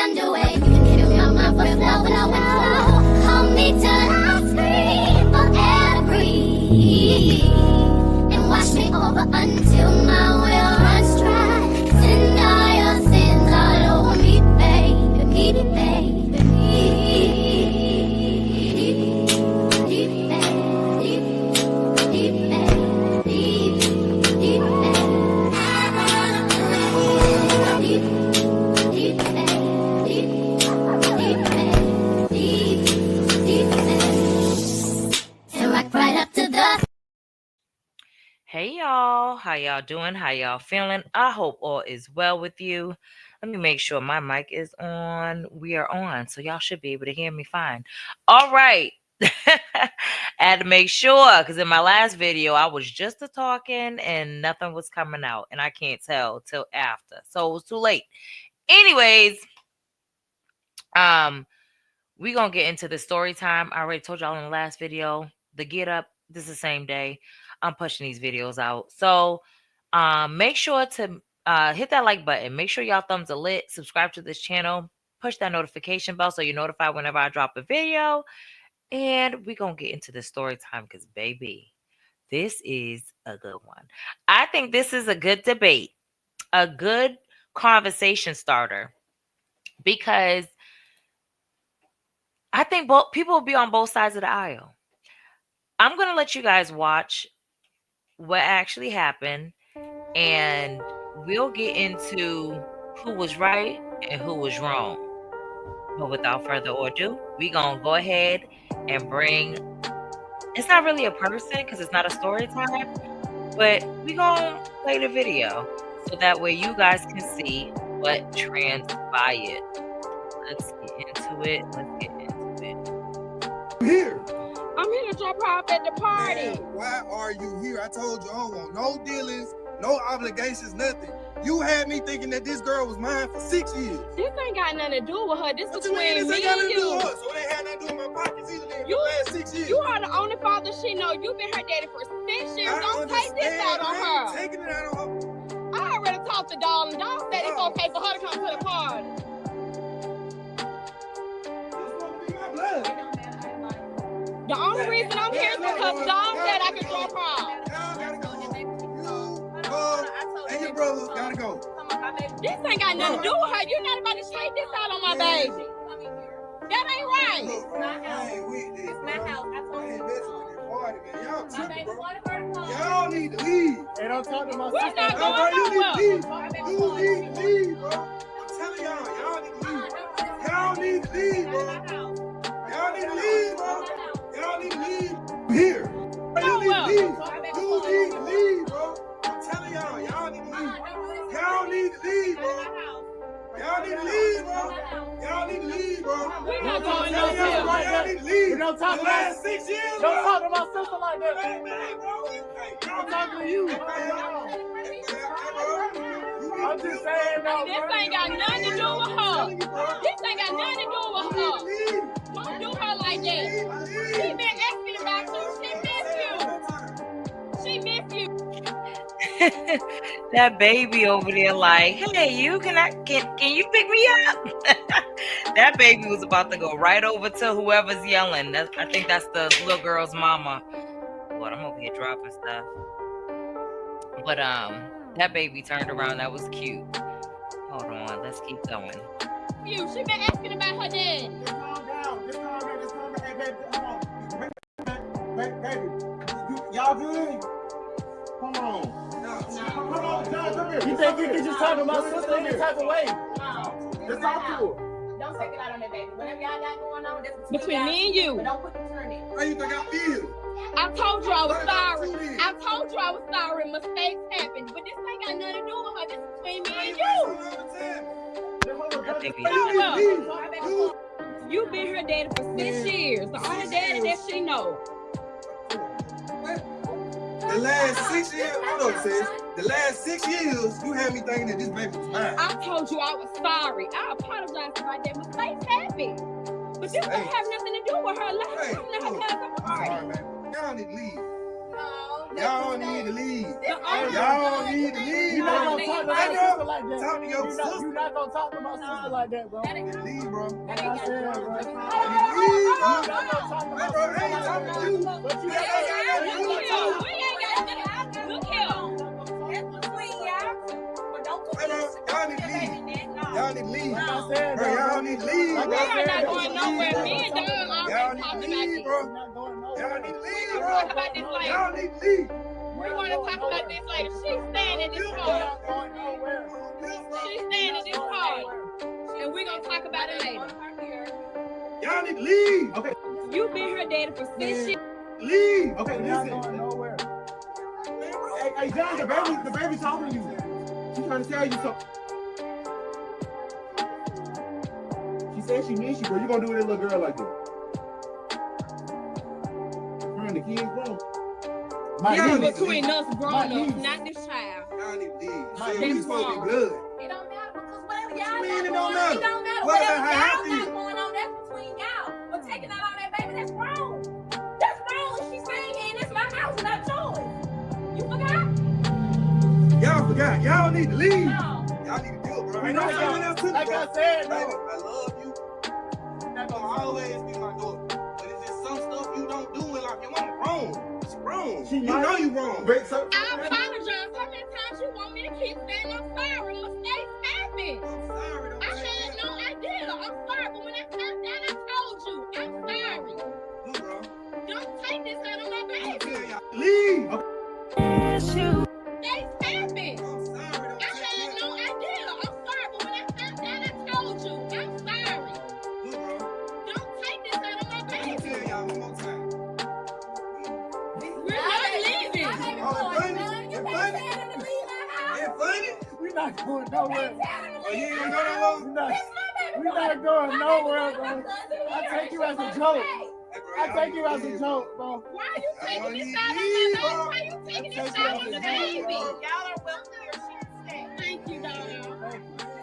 underway. Fill my mouth with flow, hold me till I scream for air to breathe, and wash me over until my well runs dry. Send all your sins all over me, baby, baby. Hey y'all, how y'all doing? How y'all feeling? I hope all is well with you. Let me make sure my mic is on. We are on, so y'all should be able to hear me fine. All right. I had to make sure because in my last video I was just talking and nothing was coming out, and I can't tell till after, so it was too late. Anyways, we gonna get into the story time. I already told y'all in the last video. The get up. This is the same day I'm pushing these videos out. So make sure to hit that like button. Make sure y'all thumbs are lit. Subscribe to this channel. Push that notification bell so you're notified whenever I drop a video. And we're going to get into the story time because, baby, this is a good one. I think this is a good debate, a good conversation starter, because I think people will be on both sides of the aisle. I'm going to let you guys watch what actually happened, and we'll get into who was right and who was wrong. But without further ado, we're going to go ahead and bring, it's not really a person because it's not a story time, but we're going to play the video so that way you guys can see what transpired. Let's get into it. Here. I'm here to drop her off at the party. Man, why are you here? I told you I don't want no dealings, no obligations, nothing. You had me thinking that this girl was mine for 6 years. This ain't got nothing to do with her. This is between This me ain't got and nothing to do you. with her. So it ain't had nothing to do with my pockets either then for the last 6 years. You are the only father she know. You've been her daddy for 6 years. Don't take this out on her. I ain't taking it out on her. I already talked to Dawn, and Dawn said it's okay for her to come to the party. You're supposed to be my blood. The only reason I'm here is because Dawn said I could drop her off. Y'all gotta go. You, and your brother gotta go. This ain't got nothing to do with her. You're not about to take this out on my baby. That ain't right. Look, I ain't with this. It's my house. I told I ain't you. messing with this party, man. Y'all My baby tripping, bro. wanted her to come. Y'all need to leave. Hey, don't talk to my We're sister. not Bro, going you nowhere. need to leave. You need to leave, bro. I'm telling y'all need to leave. Y'all need to leave, bro. Y'all need to leave, bro. Y'all need to leave. Here. You need to leave. You need to leave, bro. I'm telling y'all need to leave. Y'all need to leave, bro. Y'all need to leave, bro. Y'all need to leave, bro. We're not going Y'all nowhere. need to leave. We don't talk The about last 6 years, bro. Don't talk to my sister like that. Hey, man, bro. I'm talking to you. I'm just saying, no. This ain't got nothing to do with her. This ain't got nothing to do with her. Don't do her like that. She been asking about you. She miss you. That baby over there like, hey, can you pick me up? That baby was about to go right over to whoever's yelling. I think that's the little girl's mama. Lord, I'm over here dropping stuff. But that baby turned around. That was cute. Hold on, let's keep going. She been asking about her dad. Just calm down. Just calm down. Hey, baby, come on. Baby, y'all good? Come on. Come on, John, come here. You think you can just talk to my sister any type of way? No. Just talk to her. Don't take it out on that baby. Whatever y'all got going on, that's between me and you. But don't put the turn in. How you think I feel? I told you I was sorry. I told you I was sorry. Mistakes happened. But this ain't got nothing to do with her. This is between me and you. That baby. You been her daddy for 6 years. The only daddy that she know. The last 6 years, hold on, sis. The last 6 years, you had me thinking that this baby was mine. I told you I was sorry. I apologize about that. Mistakes happen. But this don't have nothing to do with her. Let her come to her cousin party. Sorry, man. Y'all need to leave. Y'all need to leave. Uh-uh. Y'all need to leave. You're not gonna talk to my sister like that. Talk to your sister. You're not gonna talk to my sister like that, bro. Leave, bro. Like I said, bro. Leave, bro. You're not gonna talk to my Bro, I sister ain't like talking that. to you. But you Look here. Y'all need to leave. Y'all need to leave. Like I said, Bro, y'all need to leave. Like We I are said, not going nowhere. Me and Don Y'all already need talked to about leave, this. bro. You're not going nowhere. Y'all need to leave, We're bro. gonna talk about this later. Y'all need to leave. We're gonna talk about this later. She's staying in this You're car. not going nowhere. She's staying in this car. And we're gonna talk about it later. Y'all need to leave. Okay, You been her daddy for 6 years. Leave. okay, You're not listen. going nowhere. Hey, John, the baby talking to you. She's trying to tell you something. She said she needs you, bro. You gonna do with a little girl like that? The kids grown. Y'all This need is to between leave. us grown-ups, not this child. Y'all need to leave. My So niece we supposed to be good. It don't matter because whatever What y'all you mean got it going don't on, matter? it don't matter. What Whatever about y'all how I got feel? going on, that's between y'all. But taking out on that baby, that's wrong. That's wrong. She's staying here and it's my house, not yours. You forgot? Y'all forgot. Y'all need to leave. No. Y'all need to do it, bro. We Ain't not no something else to like bro. I said, Baby, no. I love you. You're gonna always be my daughter. But it's just some stuff you don't do in life. Your mama wrong. It's wrong. She You might- know you wrong. Wait, so I apologize. So many times you want me to keep saying I'm sorry. Mistakes happen. I'm sorry, though. I had no idea. I'm sorry, but when I found out, I told you. I'm sorry. Look, bro. Don't take this out on my I'm baby. telling y'all. Leave. Mistakes happen. I'm sorry, though. I had no idea. I'm sorry, but when I found out, I told you. I'm sorry. Look, bro. Don't take this out on my I'm baby. telling y'all one more time. We're not leaving. My baby Oh, going, funny. son. You It's can't funny. tell him to leave my house. It's funny. we're not going nowhere. Oh, you ain't gonna go no more? We're not, That's my baby. we're not going nowhere, My bro. cousin I here. take you as a She's joke. okay. Hey, bro, I y'all take need you to as a leave, joke, bro. Why are you taking Y'all this need out to on my leave, baby? bro. Why are you taking Take this you out as on a the joke, baby? bro. Y'all are welcome here. She's staying. Thank you, Donna.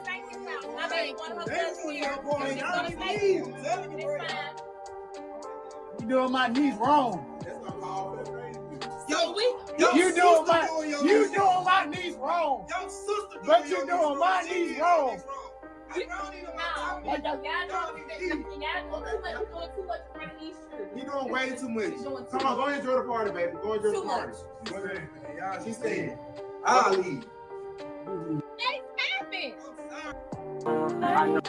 Thank you, Tom. My baby, one of her Thank cousins you, here. young boy. She's Y'all gonna need to stay. leave. I'm telling you, It's bro. fine. You doing my niece wrong. That's what I'm calling for. So we Your You doing sister my your you niece. doing my niece wrong. Your sister But you your doing niece my wrong. She niece did wrong. your niece wrong. I don't need no more talking. Like Y'all that. doing too much in front of these children. You doing way too much. You're doing too Come on, go enjoy the party, baby. Go enjoy the Too party. Y'all, She staying. I'll leave. mistakes happen. I'm sorry.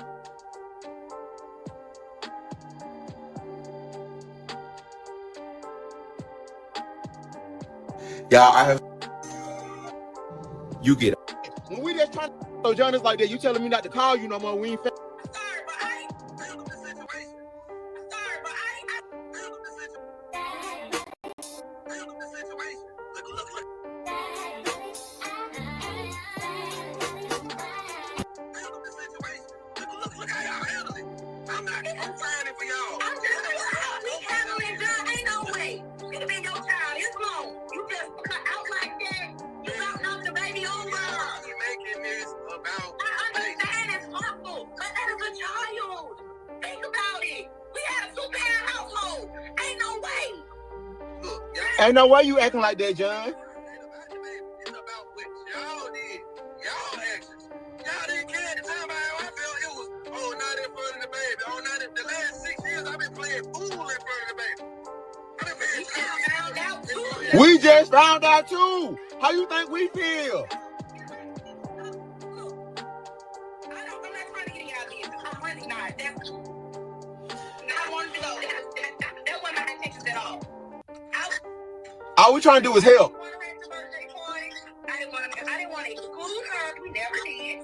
Y'all, I have. You get it. When we just trying to so John is like that, you telling me not to call you no more. We ain't I'm sorry, but I ain't handled the situation. I'm sorry, but I ain't handled the situation. Handled the situation. Look. Handled the situation. Look how y'all handle it. I'm not signing for y'all. I'm just how we handle it, girl. Ain't no way. It'll be your child. It's long. You just cut out like that. You got knocked the baby over. Y'all making this about. I understand it's awful, but that is a child. Think about it. We had a two-parent household. Ain't no way. Look, y'all. Ain't no way you acting like that, John. It's about what y'all did. Y'all actions. Y'all didn't care at the time about how I felt. It was, oh, not in front of the baby. Oh, not in the last 6 years, I've been playing fool in front of the baby. I've been playing We just found out too. We just found out too. How you think we feel? I'm not trying to get in y'all business. I'm really not. I wanted to know. That wasn't my intentions at all. All we trying to do is help. I didn't want to exclude her. We never did.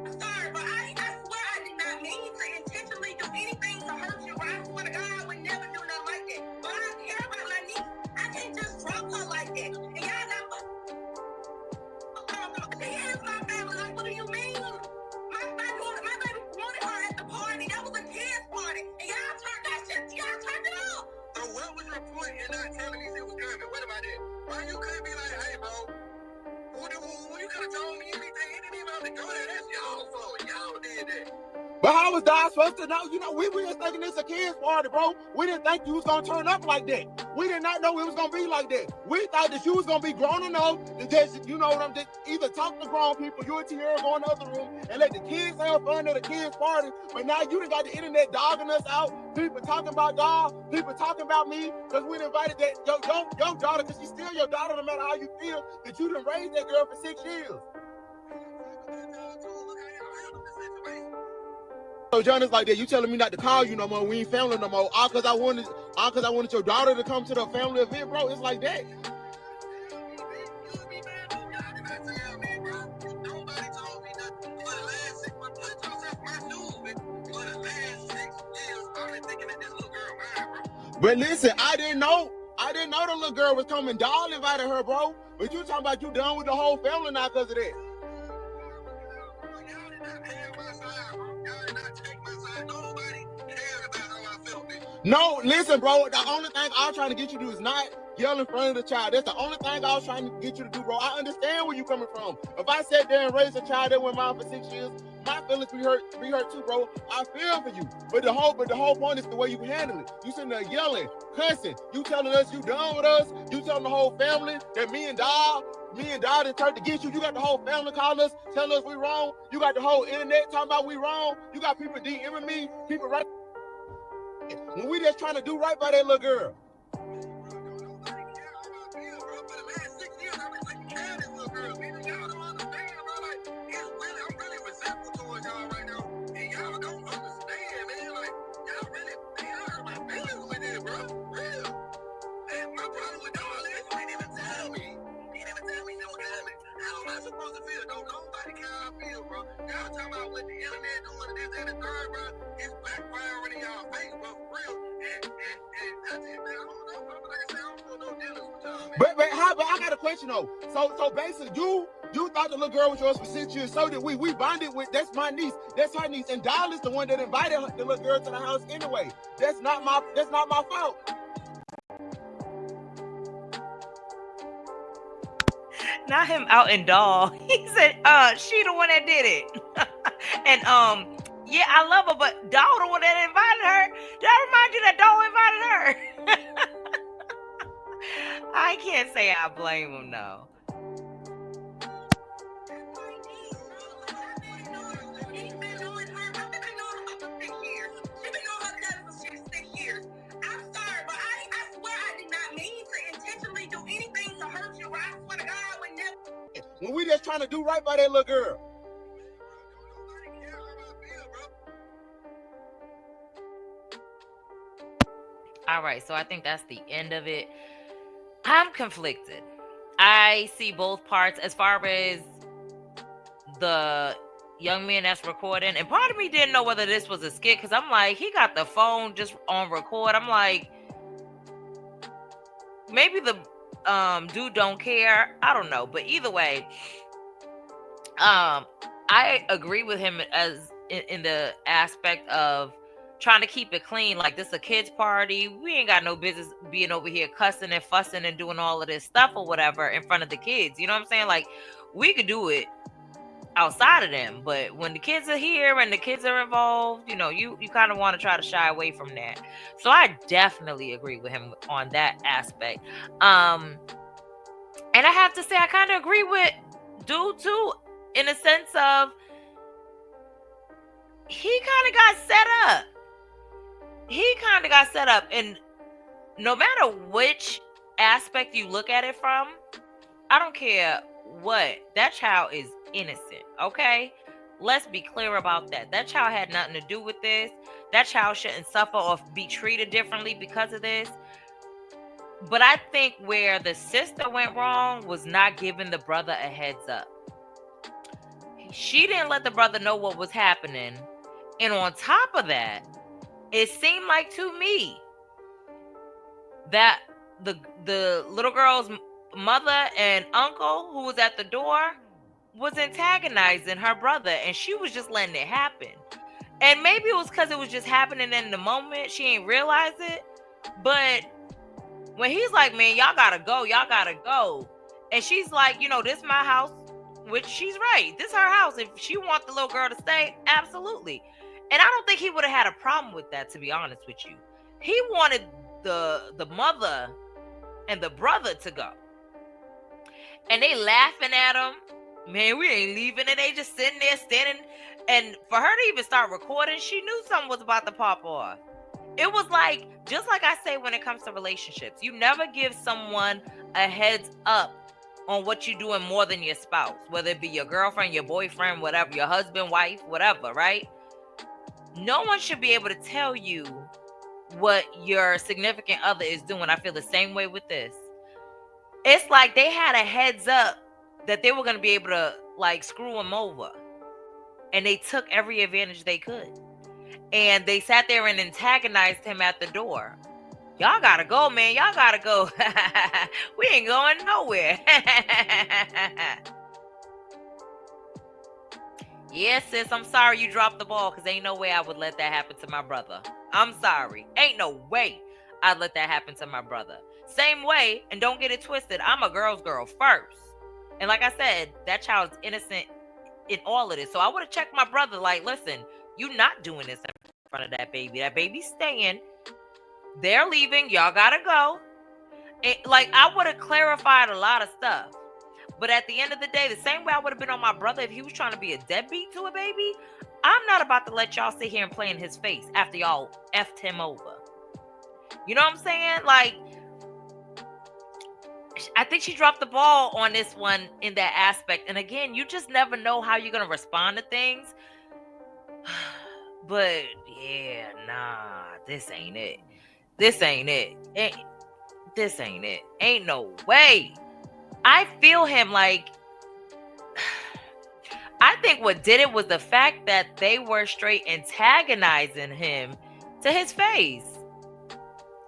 I'm sorry, but I swear I did not mean to intentionally do anything to hurt you. I swear to God, I would never do nothing like that. But I don't care about my niece. I can't just drop her like that. And y'all not. Here's my family. Like, what do you mean? My baby wanted her at the party. That was a kid's party. And y'all turned that shit. Y'all turned it off. So what was your point in not telling me it was coming? What about that? Why you couldn't be like, hey, bro, who you could have told me anything? It didn't even have to go there. That's y'all fault. Y'all did that. But how was Dad supposed to know? You know, we were just thinking it's a kid's party, bro. We didn't think you was gonna turn up like that. We did not know it was gonna be like that. We thought that you was gonna be grown enough to just, you know what I'm just either talk to grown people, you and Tierra go in the other room and let the kids have fun at the kids' party. But now you done got the internet dogging us out. People talking about dog, people talking about me, because we invited that your daughter, because she's still your daughter no matter how you feel, that you done raised that girl for 6 years. So John is like that. You telling me not to call you no more? We ain't family no more. All because I wanted your daughter to come to the family event, bro. It's like that. But listen, I didn't know the little girl was coming. Doll invited her, bro. But you talking about you done with the whole family now because of that. No, listen, bro. The only thing I was trying to get you to do is not yell in front of the child. That's the only thing I was trying to get you to do, bro. I understand where you coming from. If I sat there and raised a child that went mine for 6 years, my feelings be hurt too, bro. I feel for you. But the whole point is the way you handle it. You sitting there yelling, cussing. You telling us you done with us. You telling the whole family that me and Dad is trying to get you. You got the whole family calling us, telling us we wrong. You got the whole internet talking about we wrong. You got people DMing me, people right. When we just trying to do right by that little girl. But I got a question though. So basically, you thought the little girl was yours for 6 years. So did we. We bonded with. That's my niece. That's her niece. And Doll is the one that invited the little girl to the house anyway. That's not my fault. Not him out in Doll. He said, she the one that did it. And yeah, I love her, but Doll the one that invited her. Did I remind you that Doll invited her? I can't say I blame him though. When we just trying to do right by that little girl. All right, so I think that's the end of it. I'm conflicted. I see both parts as far as the young man that's recording, and part of me didn't know whether this was a skit because I'm like, he got the phone just on record. I'm like, maybe the dude don't care. I don't know, but either way, I agree with him as in the aspect of trying to keep it clean. Like, this is a kids party. We ain't got no business being over here cussing and fussing and doing all of this stuff or whatever in front of the kids. You know what I'm saying? Like, we could do it outside of them, but when the kids are here and the kids are involved, you know, you kind of want to try to shy away from that. So I definitely agree with him on that aspect. And I have to say, I kind of agree with dude too, in a sense of he kind of got set up. And no matter which aspect you look at it from, I don't care what, that child is innocent, okay? Let's be clear about that. That child had nothing to do with this. That child shouldn't suffer or be treated differently because of this. But I think where the sister went wrong was not giving the brother a heads up. She didn't let the brother know what was happening. And on top of that, it seemed like to me that the little girl's mother and uncle who was at the door was antagonizing her brother, and she was just letting it happen. And maybe it was because it was just happening in the moment. She ain't realize it. But when he's like, man, y'all gotta go. And she's like, you know, this my house, which she's right. This her house. If she wants the little girl to stay, absolutely. And I don't think he would have had a problem with that, to be honest with you. He wanted the mother and the brother to go. And they laughing at him. Man, we ain't leaving. And they just sitting there standing. And for her to even start recording, she knew something was about to pop off. It was like, just like I say when it comes to relationships, you never give someone a heads up on what you're doing more than your spouse, whether it be your girlfriend, your boyfriend, whatever, your husband, wife, whatever, right? No one should be able to tell you what your significant other is doing. I feel the same way with this. It's like they had a heads up that they were going to be able to like screw him over. And they took every advantage they could. And they sat there and antagonized him at the door. Y'all gotta go, man. Y'all gotta go. We ain't going nowhere. Yes, sis, I'm sorry you dropped the ball because ain't no way I would let that happen to my brother. I'm sorry. Ain't no way I'd let that happen to my brother. Same way, and don't get it twisted, I'm a girl's girl first. And like I said, that child's innocent in all of this. So I would have checked my brother like, listen, you not doing this in front of that baby. That baby's staying. They're leaving. Y'all gotta go. And, like, I would have clarified a lot of stuff. But at the end of the day, the same way I would have been on my brother if he was trying to be a deadbeat to a baby, I'm not about to let y'all sit here and play in his face after y'all effed him over. You know what I'm saying? Like, I think she dropped the ball on this one in that aspect. And again, you just never know how you're going to respond to things. But yeah, nah, this ain't it. This ain't it. This ain't it. Ain't no way. I feel him like, I think what did it was the fact that they were straight antagonizing him to his face.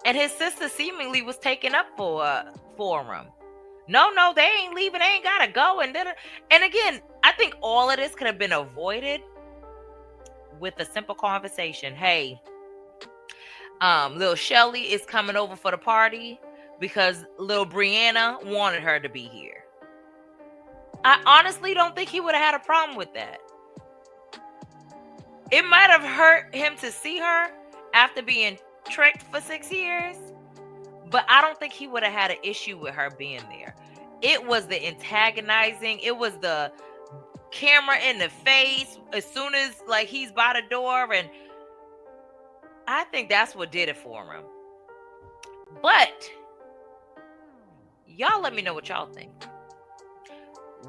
And his sister seemingly was taking up for him. No, they ain't leaving. They ain't gotta go. And again, I think all of this could have been avoided with a simple conversation. Hey, little Shelly is coming over for the party because little Brianna wanted her to be here. I honestly don't think he would have had a problem with that. It might have hurt him to see her after being tricked for 6 years, but I don't think he would have had an issue with her being there. It was the antagonizing. It was the camera in the face as soon as like he's by the door, and I think that's what did it for him. But y'all let me know what y'all think.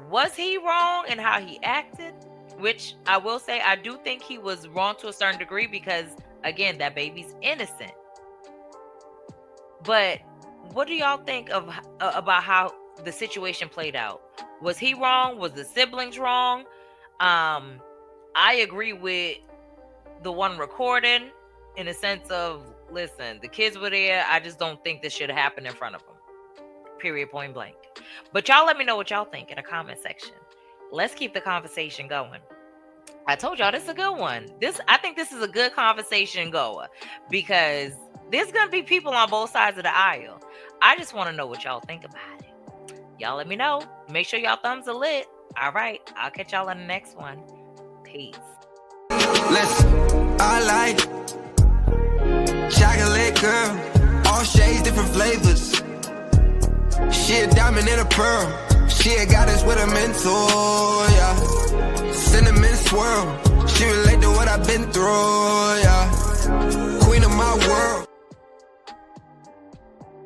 Was he wrong in how he acted? Which I will say, I do think he was wrong to a certain degree because, again, that baby's innocent. But what do y'all think of about how the situation played out? Was he wrong? Was the siblings wrong? I agree with the one recording in the sense of, listen, the kids were there. I just don't think this should have happened in front of them. Period, point blank. But y'all let me know what y'all think in the comment section. Let's keep the conversation going. I told y'all this is a good one. I think this is a good conversation goer because there's going to be people on both sides of the aisle. I just want to know what y'all think about it. Y'all let me know. Make sure y'all thumbs are lit. All right. I'll catch y'all on the next one. Peace. Listen, I like chocolate girl, all shades, different flavors. She a diamond and a pearl. She a goddess with a mentor, yeah. Cinnamon swirl. She relate to what I've been through, yeah. Queen of my world.